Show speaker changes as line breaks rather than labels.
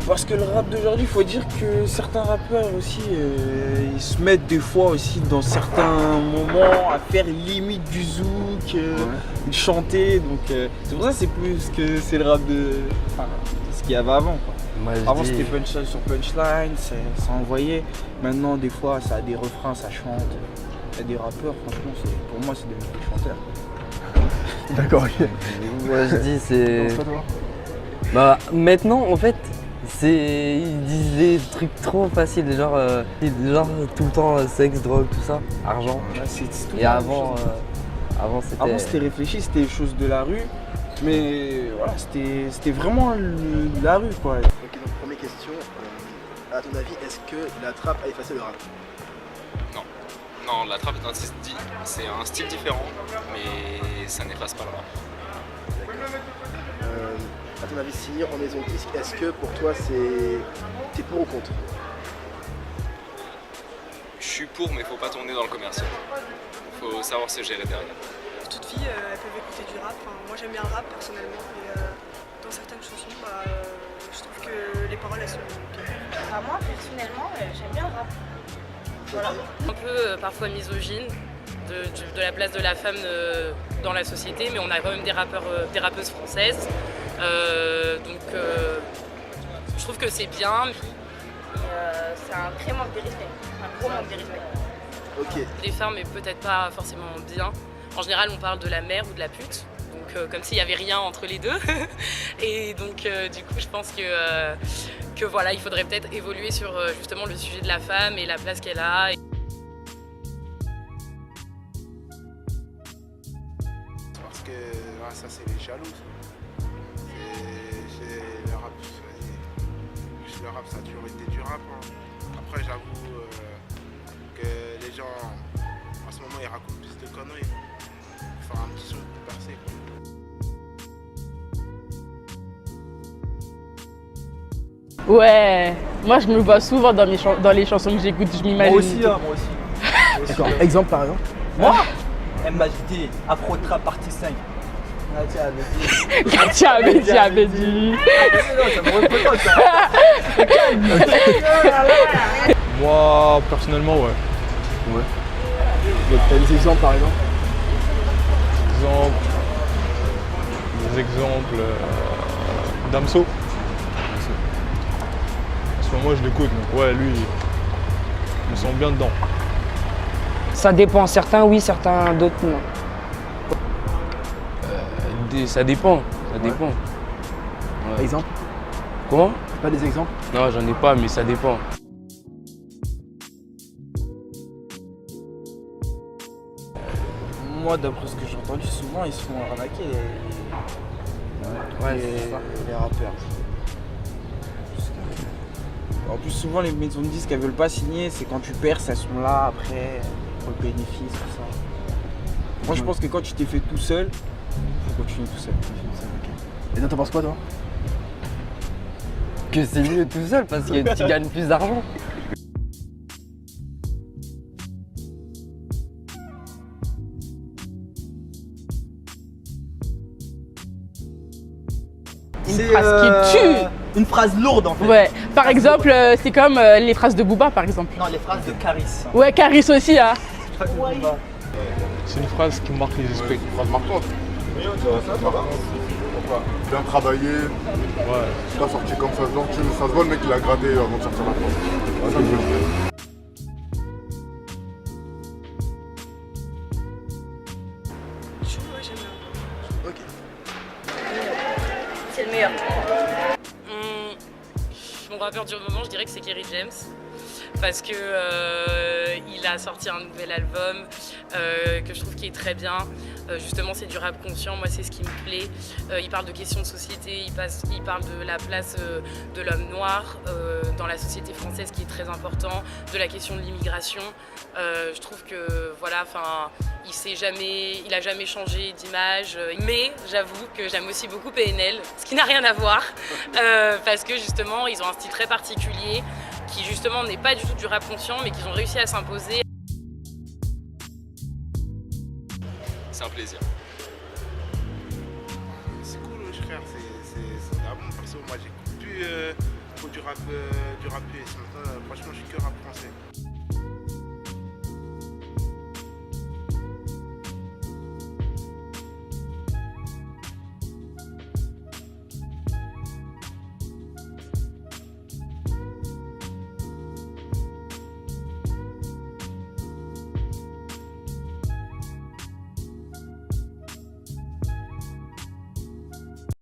Parce que le rap d'aujourd'hui, il faut dire que certains rappeurs aussi, ils se mettent des fois aussi dans certains moments à faire limite du zouk, chanter. Donc c'est pour ça que c'est plus que c'est le rap de ce qu'il y avait avant, quoi.
Moi,
Avant c'était punchline sur punchline, ça envoyait. Maintenant des fois ça a des refrains, ça chante. Il y a des rappeurs, franchement, pour moi c'est des mauvais chanteurs.
D'accord, ok.
Moi je dis c'est.
C'est pas toi.
Bah maintenant en fait ils disent des trucs trop faciles, genre tout le temps sexe, drogue, tout ça, argent.
Là, c'est tout
Et
la
avant,
même chose.
avant
Avant c'était réfléchi, c'était les choses de la rue. Mais voilà, c'était vraiment la rue, quoi.
Ok, donc première question. À ton avis, est-ce que la trappe a effacé le rap?
Non, la trappe c'est un style différent, mais ça n'efface pas le rap.
À ton avis, signer en maison de disque, est-ce que pour toi t'es pour ou contre?
Je suis pour, mais faut pas tourner dans le commercial. Faut savoir se gérer derrière.
Toutes filles, elles peuvent écouter du rap. Enfin, moi j'aime bien le rap personnellement, et dans certaines chansons, je trouve que les paroles elles sont bien.
Moi personnellement, j'aime bien le rap. Voilà.
Un peu parfois misogyne de la place de la femme dans la société, mais on a quand même des rappeuses françaises. Je trouve que c'est bien.
C'est un très manque de respect, un gros manque de respect.
Ok.
Les femmes, mais peut-être pas forcément bien. En général, on parle de la mère ou de la pute, donc comme s'il n'y avait rien entre les deux. Et donc, du coup, je pense que voilà, il faudrait peut-être évoluer sur justement le sujet de la femme et la place qu'elle a.
Parce que ça, c'est les jaloux. Le rap, ça a toujours été du rap. Après, j'avoue que les gens, en ce moment, ils racontent plus de conneries. Faut faire un petit son pour percer.
Ouais, moi je me vois souvent dans les chansons que j'écoute, je m'imagine.
Moi aussi, moi aussi.
D'accord. Exemple par exemple.
Moi MHD, Afro Trap partie 5.
Katia avait dit.
Moi, personnellement, ouais.
T'as des exemples par exemple?
Des exemples. Damso. En ce moment, je l'écoute, donc ouais, lui, je me sens bien dedans.
Ça dépend, certains oui, certains d'autres non.
Ça dépend, ça dépend. Ouais.
Exemple?
Comment?
Pas des exemples?
Non, j'en ai pas, mais ça dépend.
Moi, d'après ce que j'ai entendu, souvent ils se font arnaquer les rappeurs. En plus, souvent les maisons de disques elles veulent pas signer, c'est quand tu perds, elles sont là après pour le bénéfice, tout ça. Moi, je pense que quand tu t'es fait tout seul, faut continuer tout seul.
Et t'en penses quoi toi?
Que c'est mieux tout seul parce que tu gagnes plus d'argent.
Une phrase qui tue.
Une phrase lourde en fait.
Ouais, par exemple, c'est comme les phrases de Booba par exemple.
Non, les phrases de Caris.
Ouais, Caris aussi, hein.
C'est une phrase qui marque les esprits.
Une phrase marquante. Bien travaillé,
Ouais.
pas sorti comme ça. Donc ça se voit le mec il a gratté avant de sortir la phrase. C'est ça que je veux dire.
Ouais, j'aime bien.
Ok.
C'est le meilleur.
Mon rappeur du moment, je dirais que c'est Kerry James. Parce que il a sorti un nouvel album que je trouve qui est très bien. Justement, c'est du rap conscient, moi c'est ce qui me plaît. Il parle de questions de société, il parle de la place de l'homme noir dans la société française qui est très important, de la question de l'immigration. Je trouve que voilà, il a jamais changé d'image, mais j'avoue que j'aime aussi beaucoup PNL, ce qui n'a rien à voir, parce que justement ils ont un style très particulier qui justement n'est pas du tout du rap conscient, mais qu'ils ont réussi à s'imposer.
C'est un plaisir.
C'est cool, frère, c'est vraiment perso. Moi, j'écoute plus faut du rap US. Maintenant, franchement, je suis que rap français.